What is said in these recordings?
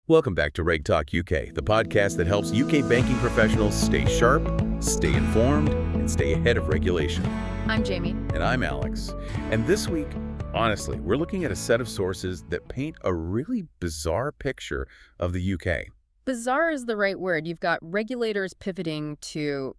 Welcome back to Reg Talk UK, the podcast that helps UK banking professionals stay sharp, stay informed, and stay ahead of regulation. I'm Jamie. And I'm Alex. And this week, honestly, we're looking at a set of sources that paint a really bizarre picture of the UK. Bizarre is the right word. You've got regulators pivoting to,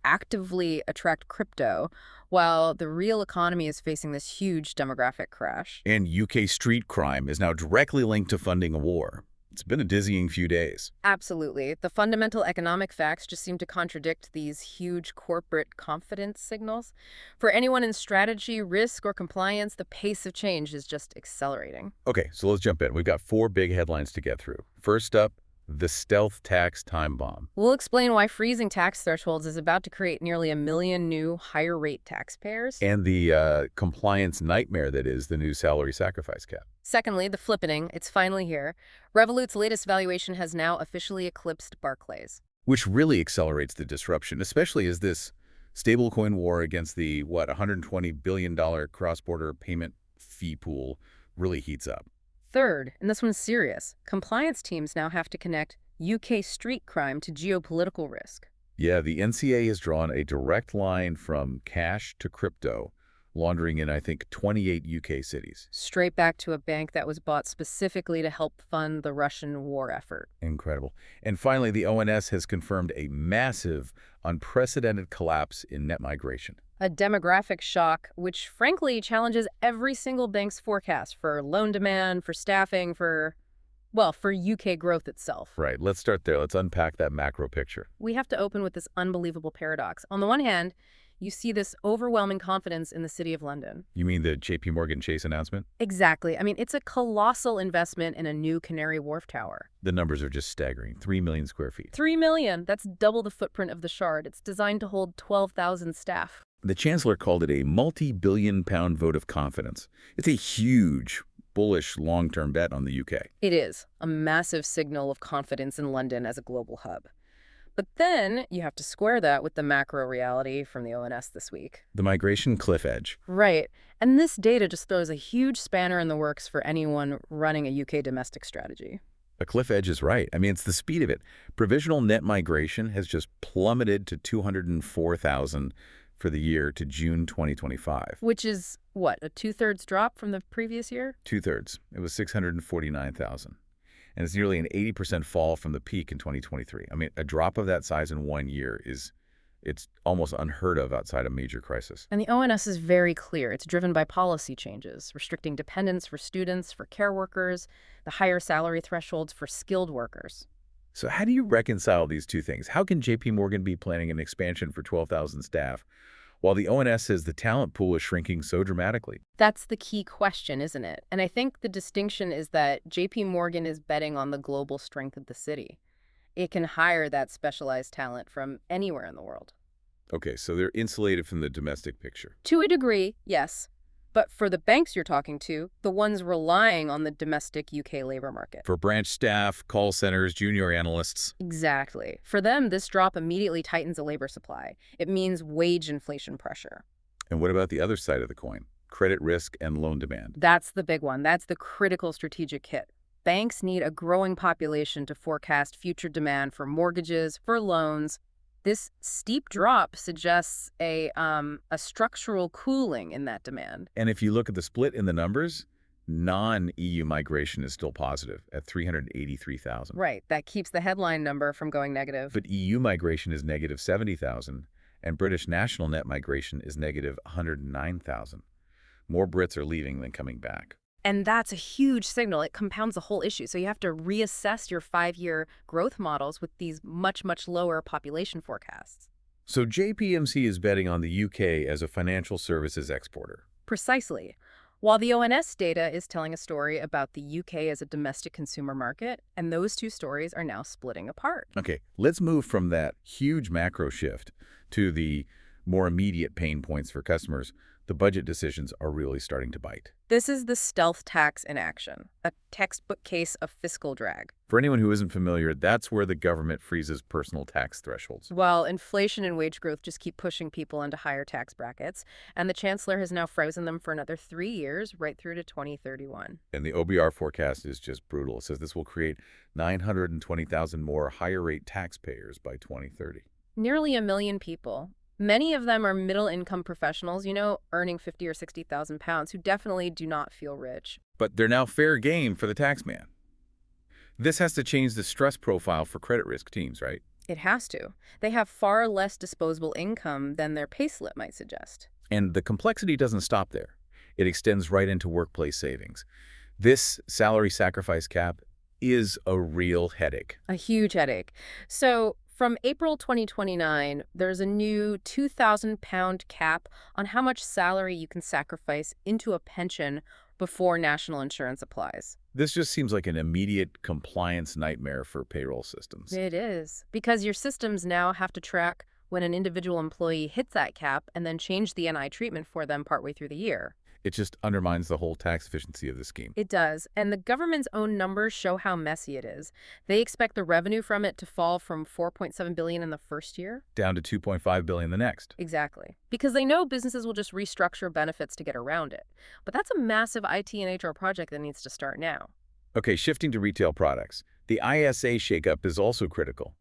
actively attract crypto, while the real economy is facing this huge demographic crash. And UK street crime is now directly linked to funding a war. It's been a dizzying few days. Absolutely. The fundamental economic facts just seem to contradict these huge corporate confidence signals. For anyone in strategy, risk, or compliance, the pace of change is just accelerating. Okay, so let's jump in. We've got four big headlines to get through. First up, the stealth tax time bomb. We'll explain why freezing tax thresholds is about to create nearly 1 million new higher-rate taxpayers. And the compliance nightmare that is the new salary sacrifice cap. Secondly, the flippening. It's finally here. Revolut's latest valuation has now officially eclipsed Barclays. Which really accelerates the disruption, especially as this stablecoin war against the, $120 billion cross-border payment fee pool really heats up. Third, and this one's serious, compliance teams now have to connect UK street crime to geopolitical risk. Yeah, the NCA has drawn a direct line from cash to crypto, laundering in, I think, 28 UK cities. Straight back to a bank that was bought specifically to help fund the Russian war effort. Incredible. And finally, the ONS has confirmed a massive, unprecedented collapse in net migration. A demographic shock, which frankly challenges every single bank's forecast for loan demand, for staffing, for UK growth itself. Right. Let's start there. Let's unpack that macro picture. We have to open with this unbelievable paradox. On the one hand, you see this overwhelming confidence in the City of London. You mean the JP Morgan Chase announcement? Exactly. I mean, it's a colossal investment in a new Canary Wharf tower. The numbers are just staggering. 3 million square feet. 3 million. That's double the footprint of the Shard. It's designed to hold 12,000 staff. The Chancellor called it a multi-billion-pound vote of confidence. It's a huge, bullish, long-term bet on the UK. It is a massive signal of confidence in London as a global hub. But then you have to square that with the macro reality from the ONS this week. The migration cliff edge. Right. And this data just throws a huge spanner in the works for anyone running a UK domestic strategy. A cliff edge is right. I mean, it's the speed of it. Provisional net migration has just plummeted to 204,000 for the year to June 2025. Which is, what, a two-thirds drop from the previous year? Two-thirds. It was 649,000. And it's nearly an 80% fall from the peak in 2023. I mean, a drop of that size in 1 year it's almost unheard of outside a major crisis. And the ONS is very clear. It's driven by policy changes, restricting dependents for students, for care workers, the higher salary thresholds for skilled workers. So how do you reconcile these two things? How can JP Morgan be planning an expansion for 12,000 staff while the ONS says the talent pool is shrinking so dramatically? That's the key question, isn't it? And I think the distinction is that JP Morgan is betting on the global strength of the city. It can hire that specialized talent from anywhere in the world. Okay, so they're insulated from the domestic picture. To a degree, yes. But for the banks you're talking to, the ones relying on the domestic UK labor market. For branch staff, call centers, junior analysts. Exactly. For them, this drop immediately tightens the labor supply. It means wage inflation pressure. And what about the other side of the coin? Credit risk and loan demand. That's the big one. That's the critical strategic hit. Banks need a growing population to forecast future demand for mortgages, for loans. This steep drop suggests a structural cooling in that demand. And if you look at the split in the numbers, non-EU migration is still positive at 383,000. Right. That keeps the headline number from going negative. But EU migration is negative 70,000, and British national net migration is negative 109,000. More Brits are leaving than coming back. And that's a huge signal. It compounds the whole issue. So you have to reassess your 5-year growth models with these much, much lower population forecasts. So JPMC is betting on the UK as a financial services exporter. Precisely. While the ONS data is telling a story about the UK as a domestic consumer market, and those two stories are now splitting apart. Okay, let's move from that huge macro shift to the more immediate pain points for customers, The budget decisions are really starting to bite. This is the stealth tax in action, a textbook case of fiscal drag. For anyone who isn't familiar, that's where the government freezes personal tax thresholds. While inflation and wage growth just keep pushing people into higher tax brackets, and the Chancellor has now frozen them for another 3 years, right through to 2031. And the OBR forecast is just brutal. It says this will create 920,000 more higher-rate taxpayers by 2030. Nearly 1 million people. Many of them are middle-income professionals, earning 50 or 60,000 pounds, who definitely do not feel rich. But they're now fair game for the taxman. This has to change the stress profile for credit risk teams, right? It has to. They have far less disposable income than their payslip might suggest. And the complexity doesn't stop there. It extends right into workplace savings. This salary sacrifice cap is a real headache. A huge headache. So from April 2029, there's a new 2,000 pound cap on how much salary you can sacrifice into a pension before national insurance applies. This just seems like an immediate compliance nightmare for payroll systems. It is, because your systems now have to track when an individual employee hits that cap and then change the NI treatment for them partway through the year. It just undermines the whole tax efficiency of the scheme. It does, and the government's own numbers show how messy it is. They expect the revenue from it to fall from $4.7 billion in the first year Down to $2.5 billion the next. Exactly. Because they know businesses will just restructure benefits to get around it. But that's a massive IT and HR project that needs to start now. Okay, shifting to retail products. The ISA shakeup is also critical.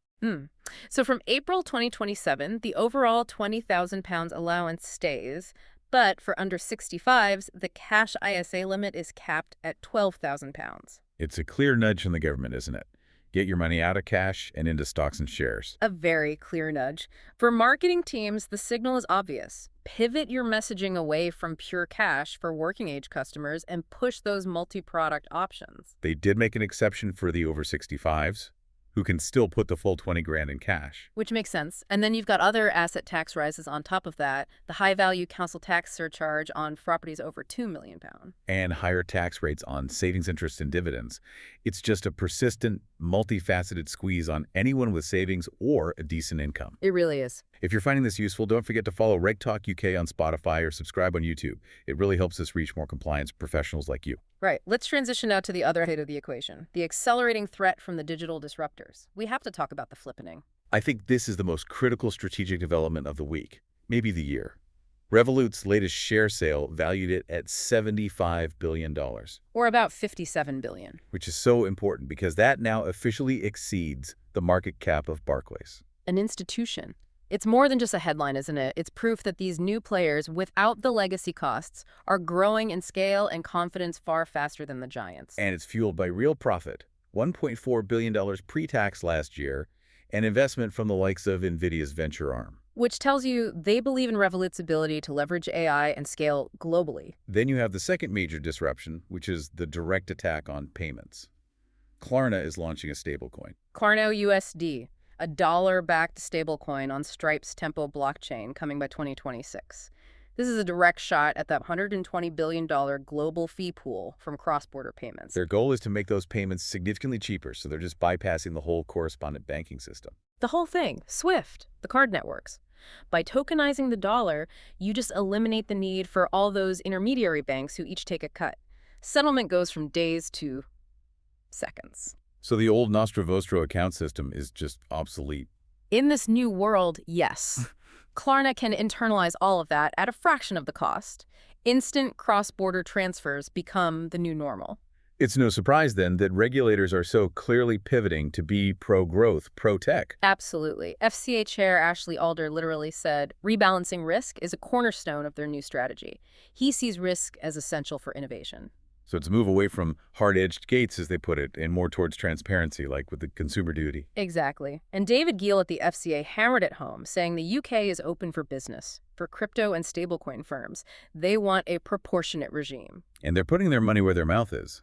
So from April 2027, the overall 20,000 pounds allowance stays, but for under 65s, the cash ISA limit is capped at 12,000 pounds. It's a clear nudge from the government, isn't it? Get your money out of cash and into stocks and shares. A very clear nudge. For marketing teams, the signal is obvious. Pivot your messaging away from pure cash for working-age customers and push those multi-product options. They did make an exception for the over 65s, who can still put the full 20 grand in cash. Which makes sense. And then you've got other asset tax rises on top of that, the high Value Council Tax Surcharge on properties over £2 million. And higher tax rates on savings, interest, and dividends. It's just a persistent, multifaceted squeeze on anyone with savings or a decent income. It really is. If you're finding this useful, don't forget to follow Reg Talk UK on Spotify or subscribe on YouTube. It really helps us reach more compliance professionals like you. Right. Let's transition now to the other side of the equation, the accelerating threat from the digital disruptors. We have to talk about the flippening. I think this is the most critical strategic development of the week, maybe the year. Revolut's latest share sale valued it at $75 billion. Or about $57 billion. Which is so important because that now officially exceeds the market cap of Barclays. An institution. It's more than just a headline, isn't it? It's proof that these new players, without the legacy costs, are growing in scale and confidence far faster than the giants. And it's fueled by real profit, $1.4 billion pre-tax last year, and investment from the likes of NVIDIA's venture arm. Which tells you they believe in Revolut's ability to leverage AI and scale globally. Then you have the second major disruption, which is the direct attack on payments. Klarna is launching a stablecoin. KlarnaUSD, a dollar-backed stablecoin on Stripe's Tempo blockchain coming by 2026. This is a direct shot at that $120 billion global fee pool from cross-border payments. Their goal is to make those payments significantly cheaper, so they're just bypassing the whole correspondent banking system. The whole thing. SWIFT, the card networks. By tokenizing the dollar, you just eliminate the need for all those intermediary banks who each take a cut. Settlement goes from days to seconds. So the old Nostro Vostro account system is just obsolete. In this new world, yes. Klarna can internalize all of that at a fraction of the cost. Instant cross-border transfers become the new normal. It's no surprise, then, that regulators are so clearly pivoting to be pro-growth, pro-tech. Absolutely. FCA Chair Ashley Alder literally said, rebalancing risk is a cornerstone of their new strategy. He sees risk as essential for innovation. So it's a move away from hard-edged gates, as they put it, and more towards transparency, like with the consumer duty. Exactly. And David Gill at the FCA hammered it home, saying the UK is open for business, for crypto and stablecoin firms. They want a proportionate regime. And they're putting their money where their mouth is.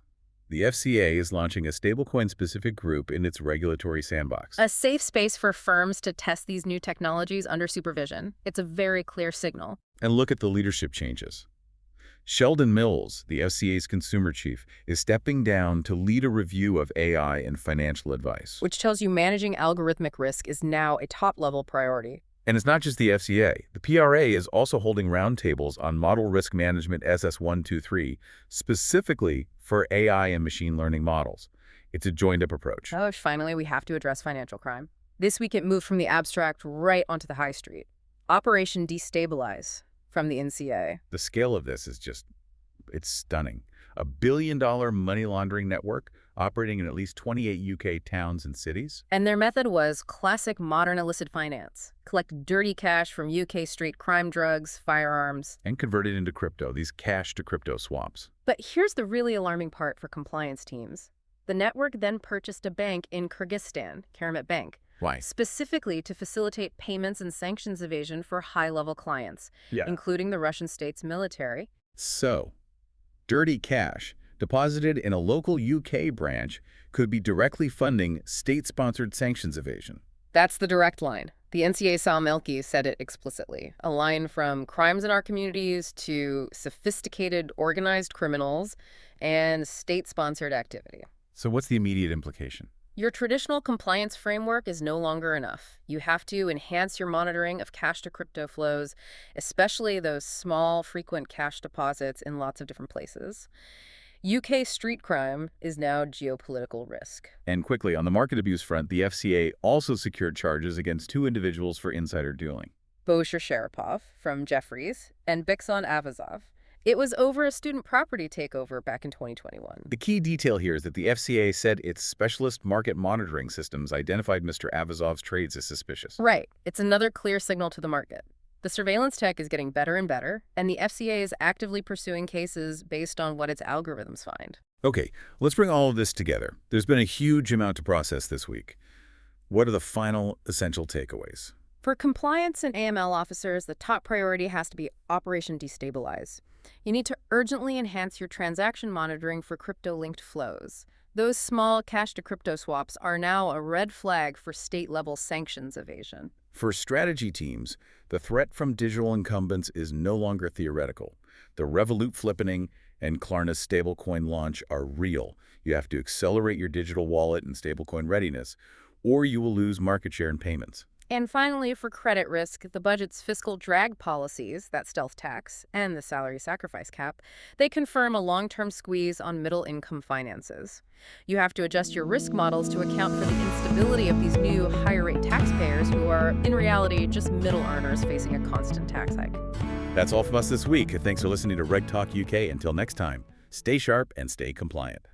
The FCA is launching a stablecoin-specific group in its Regulatory Sandbox. A safe space for firms to test these new technologies under supervision. It's a very clear signal. And look at the leadership changes. Sheldon Mills, the FCA's consumer chief, is stepping down to lead a review of AI and financial advice. Which tells you managing algorithmic risk is now a top-level priority. And it's not just the FCA. The PRA is also holding roundtables on model risk management SS123, specifically for AI and machine learning models. It's a joined-up approach. Oh, finally, we have to address financial crime. This week it moved from the abstract right onto the high street. Operation Destabilize from the NCA. The scale of this is it's stunning. A billion-dollar money laundering network operating in at least 28 UK towns and cities. And their method was classic modern illicit finance. Collect dirty cash from UK street crime drugs, firearms. And convert it into crypto, these cash-to-crypto swaps. But here's the really alarming part for compliance teams. The network then purchased a bank in Kyrgyzstan, Karamat Bank, Why? specifically to facilitate payments and sanctions evasion for high-level clients, including the Russian state's military. So, dirty cash deposited in a local UK branch could be directly funding state-sponsored sanctions evasion. That's the direct line. The NCA Sal Melki said it explicitly. A line from crimes in our communities to sophisticated organized criminals and state-sponsored activity. So what's the immediate implication? Your traditional compliance framework is no longer enough. You have to enhance your monitoring of cash-to-crypto flows, especially those small, frequent cash deposits in lots of different places. UK street crime is now geopolitical risk. And quickly, on the market abuse front, the FCA also secured charges against 2 individuals for insider dealing. Bosher Sharapov from Jefferies and Bixon Avazov. It was over a student property takeover back in 2021. The key detail here is that the FCA said its specialist market monitoring systems identified Mr. Avazov's trades as suspicious. Right. It's another clear signal to the market. The surveillance tech is getting better and better, and the FCA is actively pursuing cases based on what its algorithms find. Okay, let's bring all of this together. There's been a huge amount to process this week. What are the final essential takeaways? For compliance and AML officers, the top priority has to be Operation Destabilize. You need to urgently enhance your transaction monitoring for crypto-linked flows. Those small cash-to-crypto swaps are now a red flag for state-level sanctions evasion. For strategy teams, the threat from digital incumbents is no longer theoretical. The Revolut flippening and Klarna's stablecoin launch are real. You have to accelerate your digital wallet and stablecoin readiness, or you will lose market share in payments. And finally, for credit risk, the budget's fiscal drag policies, that stealth tax, and the salary sacrifice cap, they confirm a long-term squeeze on middle-income finances. You have to adjust your risk models to account for the instability of these new higher-rate taxpayers who are, in reality, just middle earners facing a constant tax hike. That's all from us this week. Thanks for listening to Reg Talk UK. Until next time, stay sharp and stay compliant.